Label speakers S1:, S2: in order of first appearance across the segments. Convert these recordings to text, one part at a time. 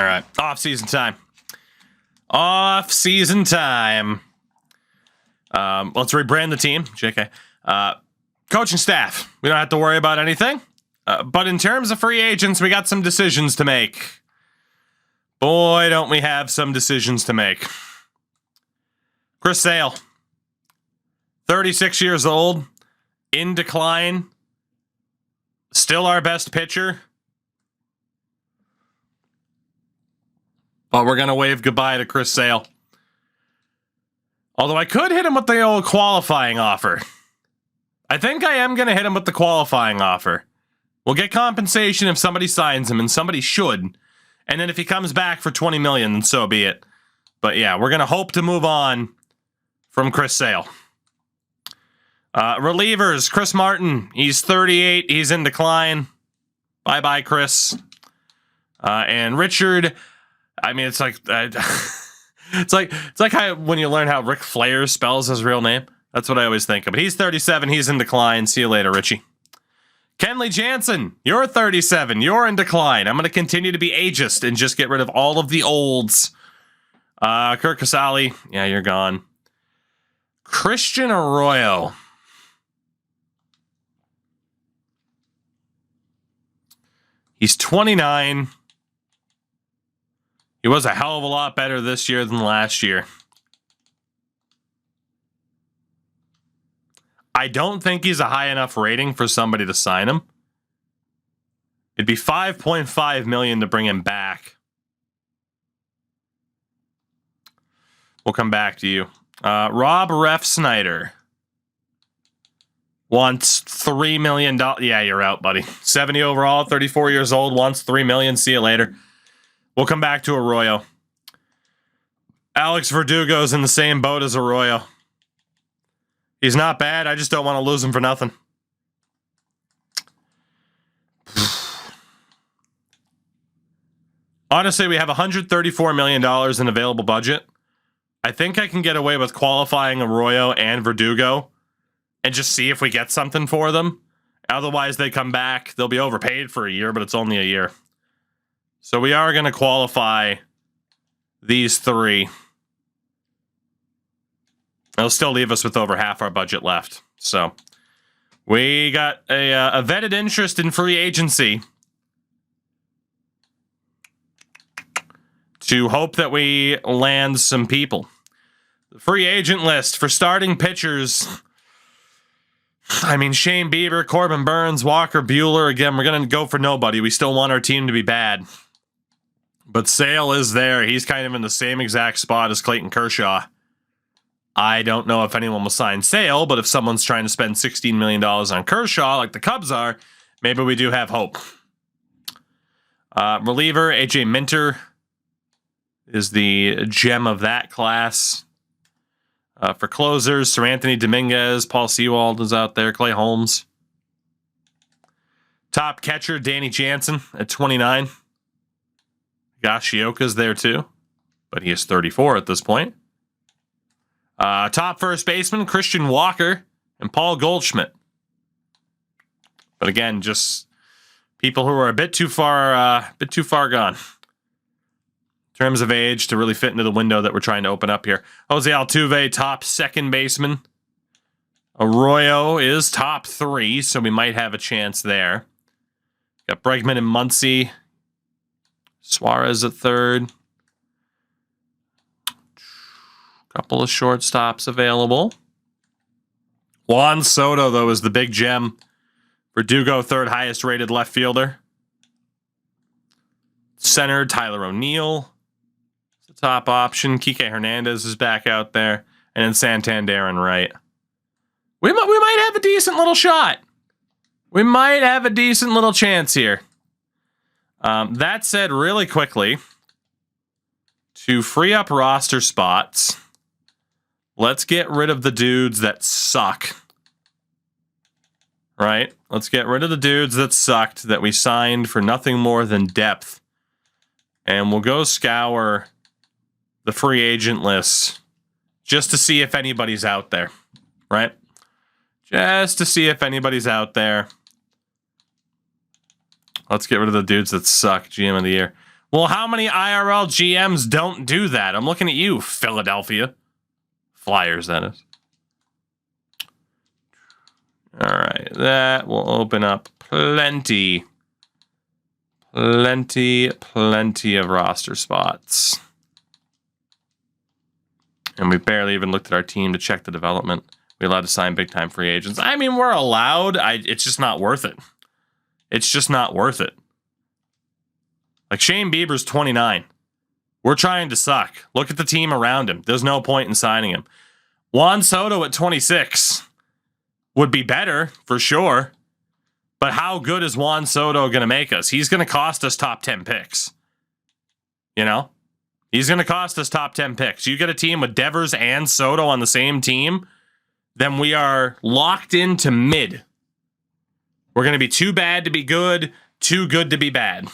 S1: All right, off-season time. Off-season time. Let's rebrand the team. JK. Coaching staff. We don't have to worry about anything. But in terms of free agents, we got some decisions to make. Boy, don't we have some decisions to make. Chris Sale. 36 years old. In decline. Still our best pitcher. But we're going to wave goodbye to Chris Sale. Although I could hit him with the old qualifying offer. I think I am going to hit him with the qualifying offer. We'll get compensation if somebody signs him, and somebody should. And then if he comes back for $20 million, then so be it. But yeah, we're going to hope to move on from Chris Sale. Relievers, Chris Martin. He's 38. He's in decline. Bye-bye, Chris. And Richard... I mean, it's like it's like how when you learn how Ric Flair spells his real name. That's what I always think of. But he's 37. He's in decline. See you later, Richie. Kenley Jansen, you're 37. You're in decline. I'm going to continue to be ageist and just get rid of all of the olds. Kurt Casale, yeah, you're gone. Christian Arroyo. He's 29. He was a hell of a lot better this year than last year. I don't think he's a high enough rating for somebody to sign him. It'd be $5.5 million to bring him back. We'll come back to you. Rob Ref Snyder wants $3 million. Yeah, you're out, buddy. 70 overall, 34 years old, wants $3 million. See you later. We'll come back to Arroyo. Alex Verdugo's in the same boat as Arroyo. He's not bad. I just don't want to lose him for nothing. Honestly, we have $134 million in available budget. I think I can get away with qualifying Arroyo and Verdugo and just see if we get something for them. Otherwise, they come back. They'll be overpaid for a year, but it's only a year. So we are going to qualify these three. It'll still leave us with over half our budget left. So we got a vetted interest in free agency to hope that we land some people. The free agent list for starting pitchers. I mean, Shane Bieber, Corbin Burns, Walker Buehler. Again, we're going to go for nobody. We still want our team to be bad. But Sale is there. He's kind of in the same exact spot as Clayton Kershaw. I don't know if anyone will sign Sale, but if someone's trying to spend $16 million on Kershaw, like the Cubs are, maybe we do have hope. Reliever, AJ Minter is the gem of that class. For closers, Sir Anthony Dominguez, Paul Sewald is out there, Clay Holmes. Top catcher, Danny Jansen at 29. Yoshioka's there too, but he is 34 at this point. Top first baseman, Christian Walker and Paul Goldschmidt. But again, just people who are a bit too far gone in terms of age to really fit into the window that we're trying to open up here. Jose Altuve, top second baseman. Arroyo is top 3, so we might have a chance there. Got Bregman and Muncy. Suarez at third. Couple of shortstops available. Juan Soto, though, is the big gem. Verdugo, third highest rated left fielder. Center, Tyler O'Neill. The top option. Kike Hernandez is back out there. And then Santander and right. We might have a decent little shot. We might have a decent little chance here. That said, really quickly, to free up roster spots, let's get rid of the dudes that suck. Right? Let's get rid of the dudes that sucked that we signed for nothing more than depth. And we'll go scour the free agent list just to see if anybody's out there. Right? Just to see if anybody's out there. Let's get rid of the dudes that suck. GM of the year. Well, how many IRL GMs don't do that? I'm looking at you, Philadelphia Flyers, that is. All right, that will open up plenty of roster spots. And we barely even looked at our team to check the development. We're allowed to sign big-time free agents. I mean, we're allowed. It's just not worth it. It's just not worth it. Like, Shane Bieber's 29. We're trying to suck. Look at the team around him. There's no point in signing him. Juan Soto at 26 would be better, for sure. But how good is Juan Soto going to make us? He's going to cost us top 10 picks. You know? He's going to cost us top 10 picks. You get a team with Devers and Soto on the same team, then we are locked into mid. We're going to be too bad to be good, too good to be bad.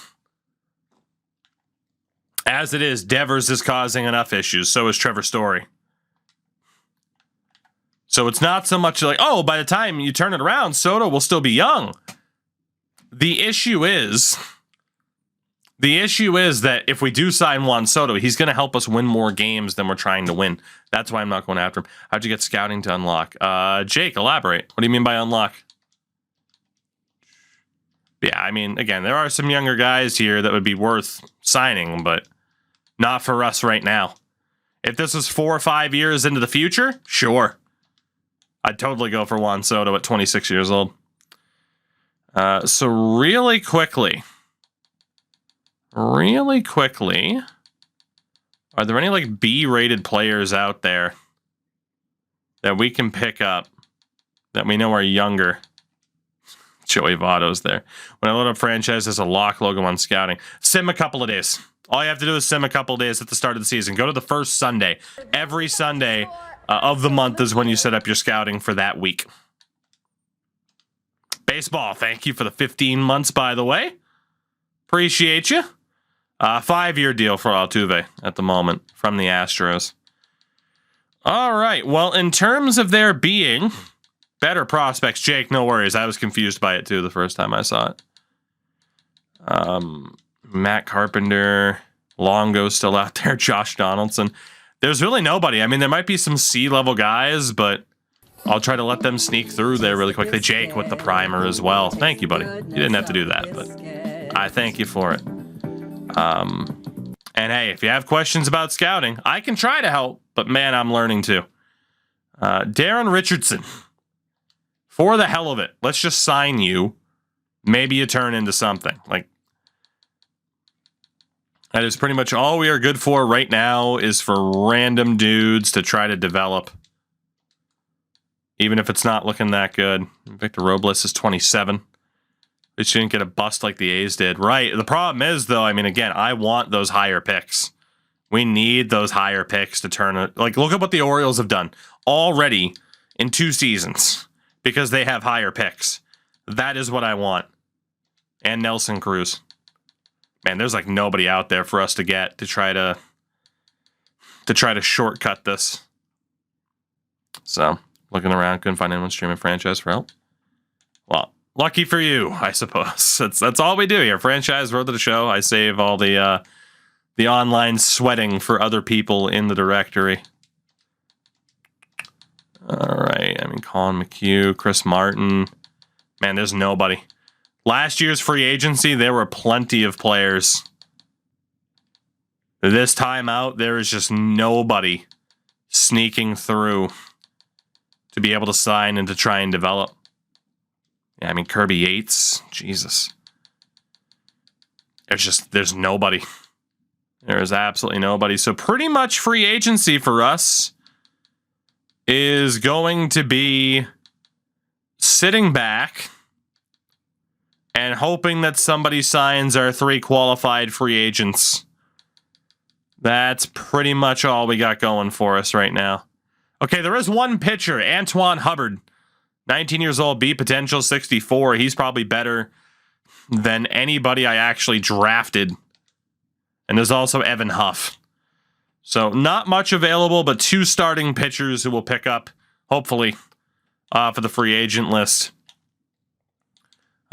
S1: As it is, Devers is causing enough issues. So is Trevor Story. So it's not so much like, oh, by the time you turn it around, Soto will still be young. The issue is that if we do sign Juan Soto, he's going to help us win more games than we're trying to win. That's why I'm not going after him. How'd you get scouting to unlock? Jake, elaborate. What do you mean by unlock? Yeah, I mean, again, there are some younger guys here that would be worth signing, but not for us right now. If this was 4 or 5 years into the future, sure. I'd totally go for Juan Soto at 26 years old. So really quickly, are there any like B-rated players out there that we can pick up that we know are younger? Joey Votto's there. When I load up franchise, there's a lock logo on scouting. Sim a couple of days. All you have to do is sim a couple of days at the start of the season. Go to the first Sunday. Every Sunday of the month is when you set up your scouting for that week. Baseball, thank you for the 15 months, by the way. Appreciate you. 5-year deal for Altuve at the moment from the Astros. All right. Well, in terms of there being better prospects, Jake, no worries. I was confused by it, too, the first time I saw it. Matt Carpenter, Longo's still out there, Josh Donaldson. There's really nobody. I mean, there might be some C-level guys, but I'll try to let them sneak through there really quickly. Jake with the primer as well. Thank you, buddy. You didn't have to do that, but I thank you for it. And hey, if you have questions about scouting, I can try to help, but man, I'm learning too. Darren Richardson. For the hell of it, let's just sign you. Maybe you turn into something. Like, that is pretty much all we are good for right now, is for random dudes to try to develop. Even if it's not looking that good. Victor Robles is 27. They shouldn't get a bust like the A's did. Right. The problem is, though, I mean, again, I want those higher picks. We need those higher picks to turn it. Like, look at what the Orioles have done already in 2 seasons because they have higher picks. That is what I want. And Nelson Cruz. Man, there's like nobody out there for us to get to try to shortcut this. So, looking around, couldn't find anyone streaming franchise for help. Well, lucky for you, I suppose. That's all we do here. Franchise, road to the show. I save all the online sweating for other people in the directory. All right. I mean, Colin McHugh, Chris Martin. Man, there's nobody. Last year's free agency, there were plenty of players. This time out, there is just nobody sneaking through to be able to sign and to try and develop. Yeah, I mean, Kirby Yates, Jesus. There's nobody. There is absolutely nobody. So pretty much free agency for us is going to be sitting back and hoping that somebody signs our 3 qualified free agents. That's pretty much all we got going for us right now. Okay, there is one pitcher, Antoine Hubbard. 19 years old, B potential, 64. He's probably better than anybody I actually drafted. And there's also Evan Huff. So not much available, but 2 starting pitchers who will pick up, hopefully, for the free agent list.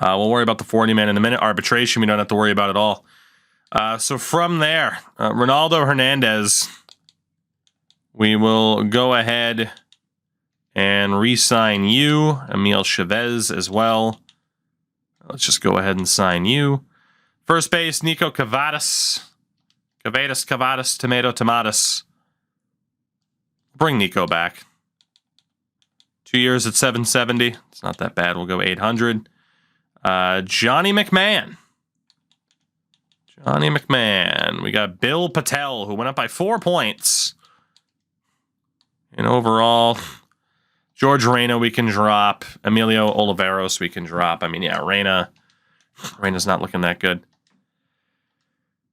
S1: We'll worry about the 40-man in a minute. Arbitration, we don't have to worry about at all. So from there, Ronaldo Hernandez, we will go ahead and re-sign you. Emil Chavez as well. Let's just go ahead and sign you. First base, Nico Cavadas. Cavadas, Tomatoes. Bring Nico back. 2 years at 770. It's not that bad. We'll go 800. Johnny McMahon. We got Bill Patel, who went up by 4 points. And overall, George Reyna we can drop. Emilio Oliveros we can drop. I mean, yeah, Reyna's not looking that good.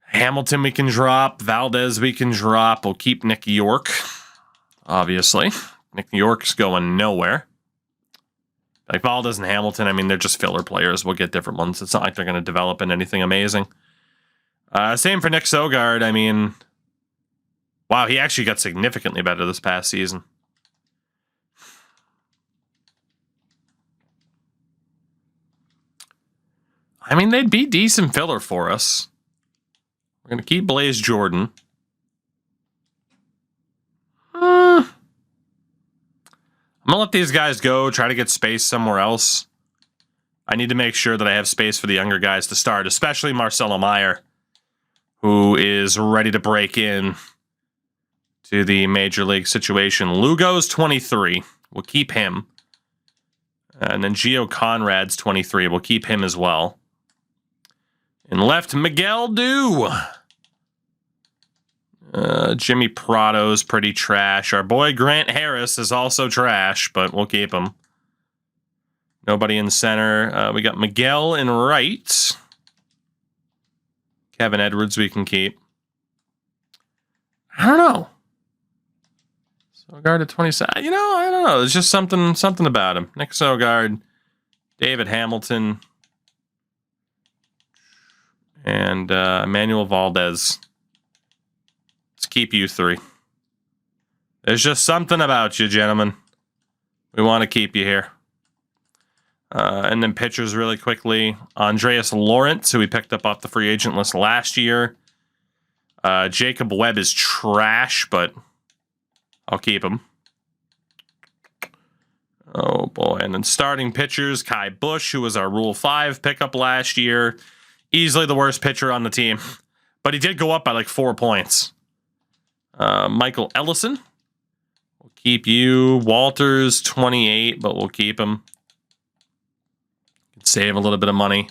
S1: Hamilton we can drop. Valdez we can drop. We'll keep Nick York, obviously. Nick York's going nowhere. Like Valdez and Hamilton, I mean, they're just filler players. We'll get different ones. It's not like they're going to develop into anything amazing. Same for Nick Sogard. I mean, wow, he actually got significantly better this past season. I mean, they'd be decent filler for us. We're going to keep Blaze Jordan. I'm going to let these guys go, try to get space somewhere else. I need to make sure that I have space for the younger guys to start, especially Marcelo Meyer, who is ready to break in to the major league situation. Lugo's 23. We'll keep him. And then Gio Conrad's 23. We'll keep him as well. And left, Miguel Dew. Jimmy Prado's pretty trash. Our boy Grant Harris is also trash, but we'll keep him. Nobody in center. We got Miguel in right. Kevin Edwards we can keep. I don't know. Sogard at 27. You know, I don't know. There's just something about him. Nick Sogard, David Hamilton, and Emmanuel Valdez. Let's keep you three. There's just something about you, gentlemen. We want to keep you here. And then pitchers really quickly. Andreas Lawrence, who we picked up off the free agent list last year. Jacob Webb is trash, but I'll keep him. Oh, boy. And then starting pitchers, Kai Bush, who was our Rule 5 pickup last year. Easily the worst pitcher on the team. But he did go up by like 4 points. Michael Ellison. We'll keep you. Walters, 28, but we'll keep him. Save a little bit of money.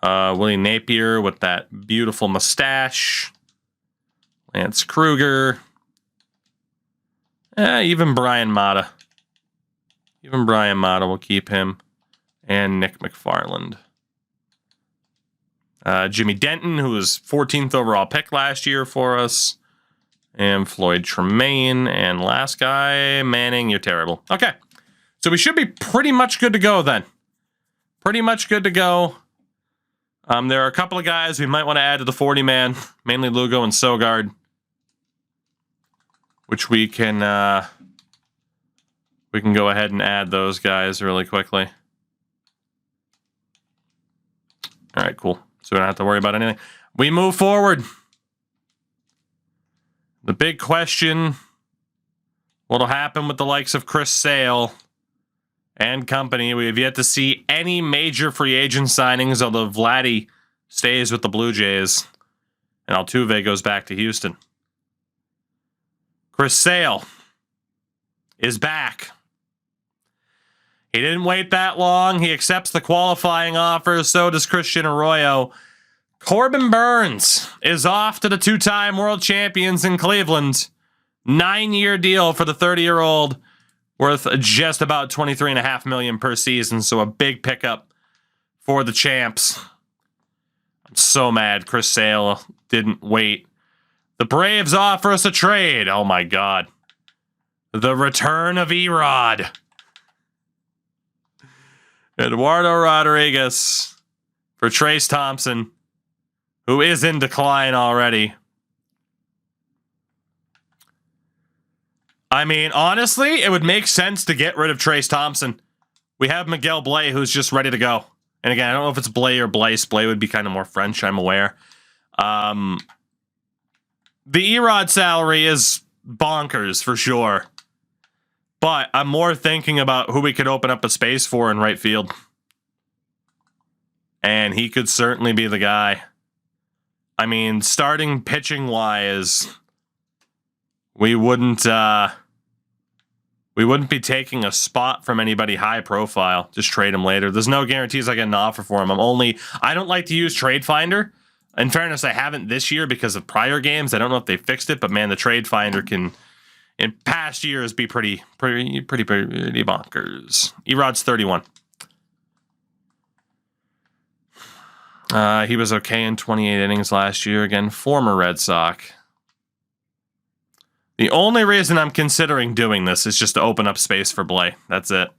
S1: Willie Napier with that beautiful mustache. Lance Kruger. Even Brian Mata. We'll keep him. And Nick McFarland. Jimmy Denton, who was 14th overall pick last year for us. And Floyd Tremaine. And last guy, Manning, you're terrible. Okay. So we should be pretty much good to go then. There are a couple of guys we might want to add to the 40-man, mainly Lugo and Sogard, which we can go ahead and add those guys really quickly. All right, cool. So we don't have to worry about anything. We move forward. The big question, what'll happen with the likes of Chris Sale and company? We have yet to see any major free agent signings, although Vladdy stays with the Blue Jays and Altuve goes back to Houston. Chris Sale is back. He didn't wait that long. He accepts the qualifying offer. So does Christian Arroyo. Corbin Burns is off to the two-time world champions in Cleveland. 9-year deal for the 30-year-old. Worth just about $23.5 million per season, so a big pickup for the champs. I'm so mad Chris Sale didn't wait. The Braves offer us a trade. Oh my God. The return of Erod. Eduardo Rodriguez for Trace Thompson, who is in decline already. I mean, honestly, it would make sense to get rid of Trace Thompson. We have Miguel Blay, who's just ready to go. And again, I don't know if it's Blay or Blaise. Blay would be kind of more French, I'm aware. The Erod salary is bonkers for sure. But I'm more thinking about who we could open up a space for in right field. And he could certainly be the guy. I mean, starting pitching wise, we wouldn't be taking a spot from anybody high profile. Just trade him later. There's no guarantees I get an offer for him. I don't like to use Trade Finder. In fairness, I haven't this year because of prior games. I don't know if they fixed it, but man, the Trade Finder can, in past years, be pretty bonkers. Erod's 31. He was okay in 28 innings last year. Again, former Red Sox. The only reason I'm considering doing this is just to open up space for Blay. That's it.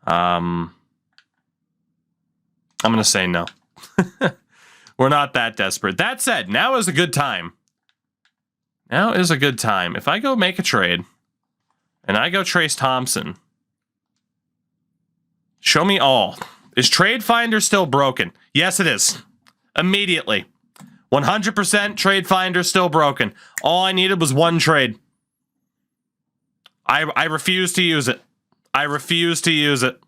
S1: I'm going to say no. We're not that desperate. That said, now is a good time. Now is a good time. If I go make a trade and I go Trace Thompson, show me all. Is Trade Finder still broken? Yes, it is. Immediately. 100% Trade Finder still broken. All I needed was one trade. I refuse to use it. I refuse to use it.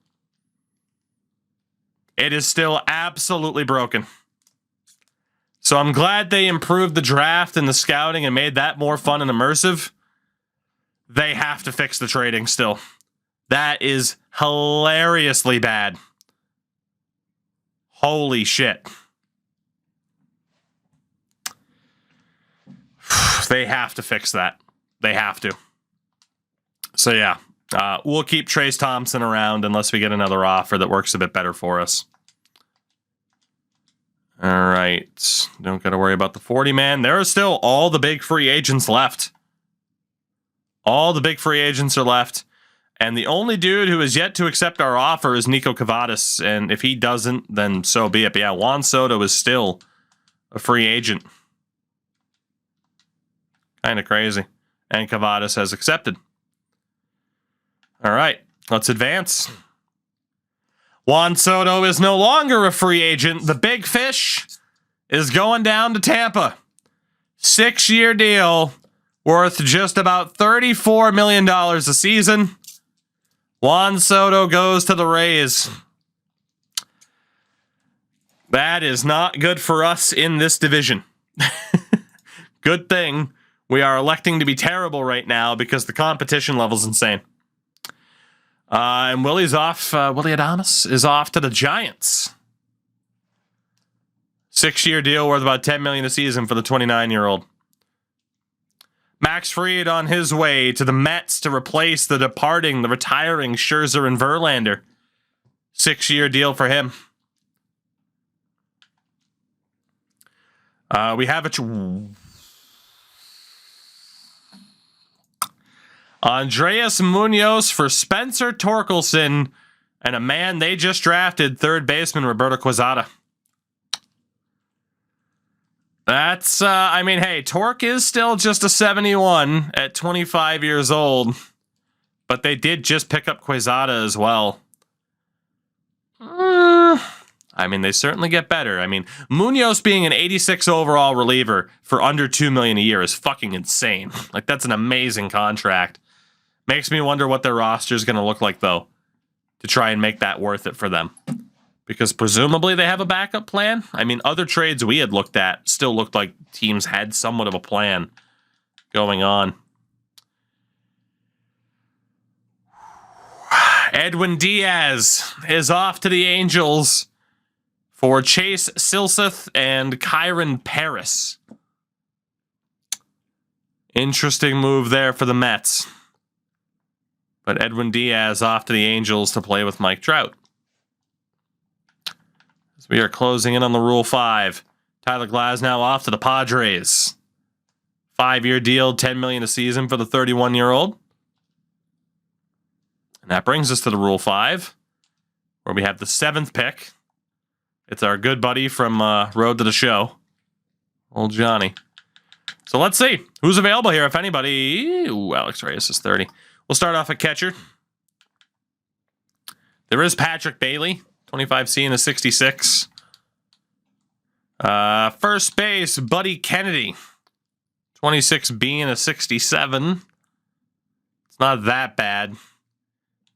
S1: It is still absolutely broken. So I'm glad they improved the draft and the scouting and made that more fun and immersive. They have to fix the trading still. That is hilariously bad. Holy shit. They have to fix that. They have to. So yeah, we'll keep Trace Thompson around unless we get another offer that works a bit better for us. All right. Don't got to worry about the 40-man. There are still all the big free agents left. All the big free agents are left. And the only dude who is yet to accept our offer is Nico Cavadas. And if he doesn't, then so be it. But yeah, Juan Soto is still a free agent. Kind of crazy. And Cavadas has accepted. All right, let's advance. Juan Soto is no longer a free agent. The big fish is going down to Tampa. 6-year deal worth just about $34 million a season. Juan Soto goes to the Rays. That is not good for us in this division. Good thing we are electing to be terrible right now because the competition level's insane. And Willie's off. Willie Adames is off to the Giants. 6-year deal worth about $10 million a season for the 29-year-old. Max Fried on his way to the Mets to replace the retiring Scherzer and Verlander. 6-year deal for him. We have Andreas Munoz for Spencer Torkelson and a man they just drafted, third baseman Roberto Quezada. That's, I mean, hey, Torque is still just a 71 at 25 years old, but they did just pick up Quezada as well. I mean, they certainly get better. I mean, Munoz being an 86 overall reliever for under $2 million a year is fucking insane. Like, that's an amazing contract. Makes me wonder what their roster is going to look like, though, to try and make that worth it for them. Because presumably they have a backup plan. I mean, other trades we had looked at still looked like teams had somewhat of a plan going on. Edwin Diaz is off to the Angels for Chase Silseth and Kyron Paris. Interesting move there for the Mets. But Edwin Diaz off to the Angels to play with Mike Trout. As we are closing in on the Rule 5. Tyler Glasnow off to the Padres. 5-year deal, $10 million a season for the 31-year-old. And that brings us to the Rule 5, where we have the 7th pick. It's our good buddy from Road to the Show, old Johnny. So let's see who's available here, if anybody. Ooh, Alex Reyes is 30. We'll start off at catcher. There is Patrick Bailey, 25C and a 66. First base, Buddy Kennedy. 26 being a 67. It's not that bad,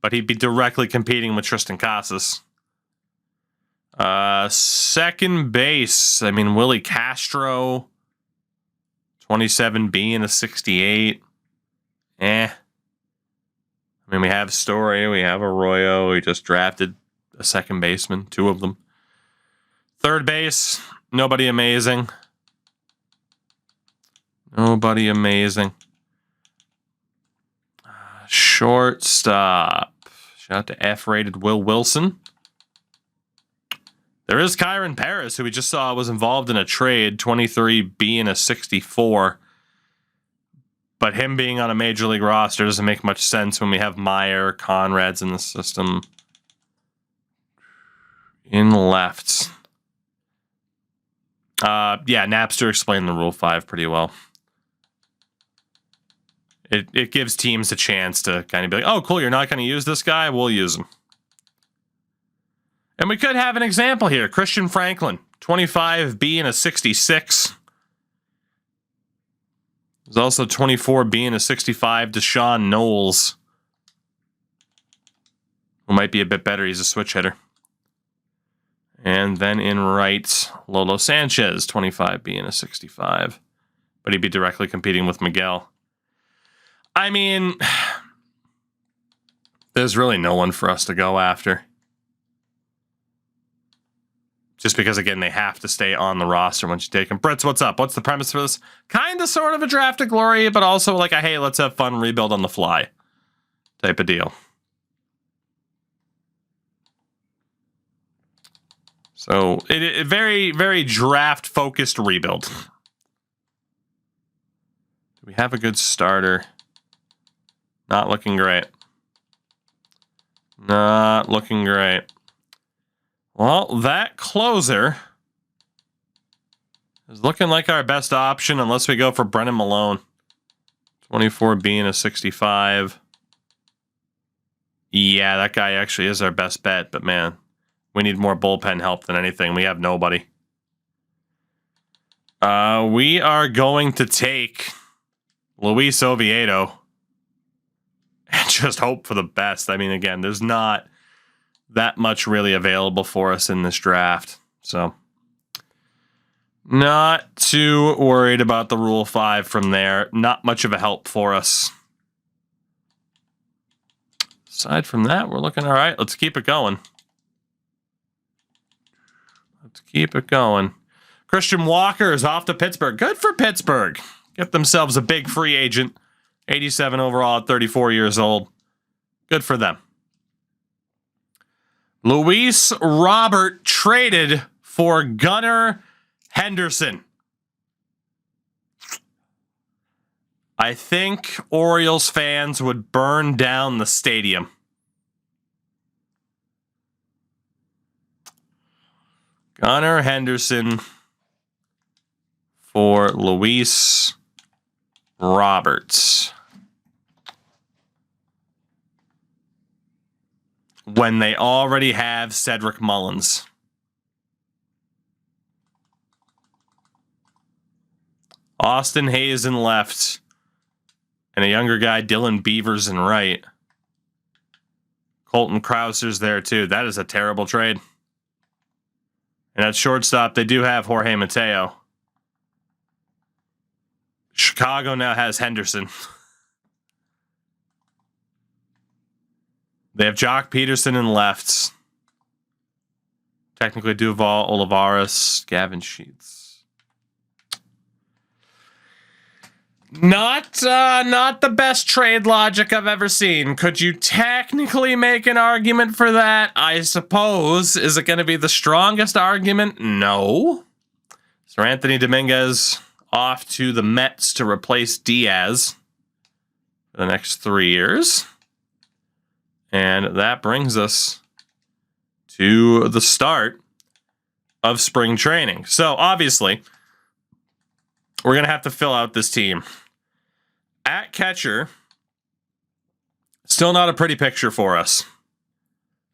S1: but he'd be directly competing with Tristan Casas. Second base, I mean, Willie Castro. 27 being a 68. I mean, we have Story, we have Arroyo. We just drafted a second baseman, 2 of them. Third base, nobody amazing. Nobody amazing. Shortstop. Shout out to F-rated Will Wilson. There is Kyron Paris, who we just saw was involved in a trade, 23 being a 64. But him being on a major league roster doesn't make much sense when we have Meyer, Conrad's in the system. In left. Yeah, Napster explained the Rule 5 pretty well. It gives teams a chance to kind of be like, oh, cool, you're not going to use this guy? We'll use him. And we could have an example here. Christian Franklin, 25 being a 66. There's also 24 being a 65, Deshaun Knowles, who might be a bit better. He's a switch hitter. And then in right, Lolo Sanchez, 25 being a 65. But he'd be directly competing with Miguel. I mean, there's really no one for us to go after. Just because, again, they have to stay on the roster once you take them. Brits, what's up? What's the premise for this? Kind of sort of a draft of glory, but also like a, hey, let's have fun, rebuild on the fly type of deal. So, it very, very draft-focused rebuild. Do we have a good starter? Not looking great. Not looking great. Well, that closer is looking like our best option unless we go for Brennan Malone. 24 being a 65. Yeah, that guy actually is our best bet, but man, we need more bullpen help than anything. We have nobody. We are going to take Luis Oviedo and just hope for the best. I mean, again, there's not that much really available for us in this draft. So, not too worried about the Rule 5 from there. Not much of a help for us. Aside from that, we're looking all right. Let's keep it going. Let's keep it going. Christian Walker is off to Pittsburgh. Good for Pittsburgh. Get themselves a big free agent. 87 overall at 34 years old. Good for them. Luis Robert traded for Gunnar Henderson. I think Orioles fans would burn down the stadium. Gunnar Henderson for Luis Roberts. When they already have Cedric Mullins. Austin Hayes in left. And a younger guy, Dylan Beavers in right. Colton Krauser's there too. That is a terrible trade. And at shortstop, they do have Jorge Mateo. Chicago now has Henderson. They have Jock Peterson in left. Technically Duval, Olivares, Gavin Sheets. Not the best trade logic I've ever seen. Could you technically make an argument for that? I suppose. Is it going to be the strongest argument? No. So Anthony Dominguez off to the Mets to replace Diaz for the next 3 years. And that brings us to the start of spring training. So, obviously, we're going to have to fill out this team. At catcher, still not a pretty picture for us.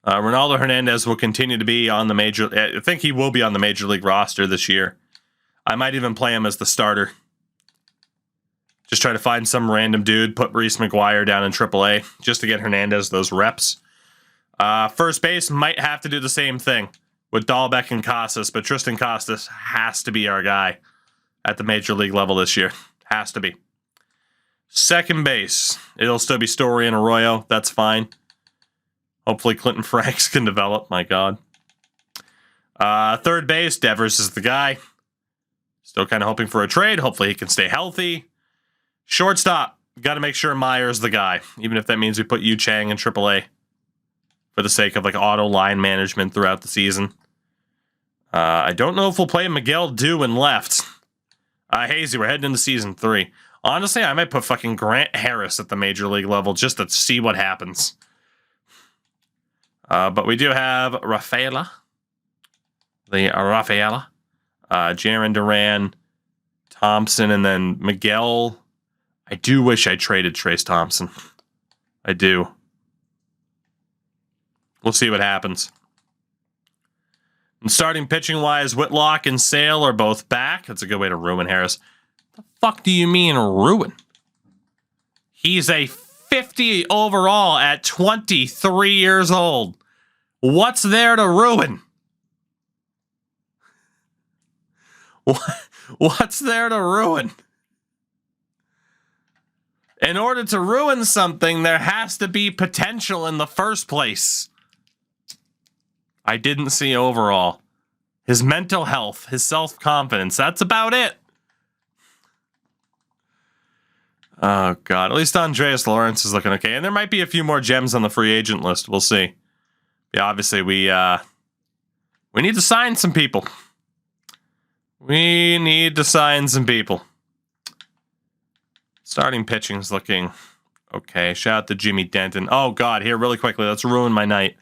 S1: Ronaldo Hernandez will continue to be on the major. I think he will be on the major league roster this year. I might even play him as the starter. Just try to find some random dude, put Reese McGuire down in AAA just to get Hernandez those reps. First base might have to do the same thing with Dahlbeck and Casas, but Tristan Casas has to be our guy at the major league level this year. Has to be. Second base, it'll still be Story and Arroyo. That's fine. Hopefully Clinton Franks can develop. My God. Third base, Devers is the guy. Still kind of hoping for a trade. Hopefully he can stay healthy. Shortstop, got to make sure Meyer's the guy, even if that means we put Yu Chang in AAA for the sake of like auto line management throughout the season. I don't know if we'll play Miguel Dew in left. Hazy, we're heading into season 3. Honestly, I might put fucking Grant Harris at the major league level just to see what happens. But we do have Rafaela. Jaron Duran, Thompson, and then Miguel. I do wish I traded Trace Thompson. I do. We'll see what happens. And starting pitching-wise, Whitlock and Sale are both back. That's a good way to ruin Harris. The fuck do you mean ruin? He's a 50 overall at 23 years old. What's there to ruin? What's there to ruin? In order to ruin something, there has to be potential in the first place. I didn't see overall. His mental health, his self-confidence, that's about it. Oh, God. At least Andreas Lawrence is looking okay. And there might be a few more gems on the free agent list. We'll see. Yeah, obviously, we need to sign some people. We need to sign some people. Starting pitching's looking okay. Shout out to Jimmy Denton. Oh, God. Here, really quickly. Let's ruin my night.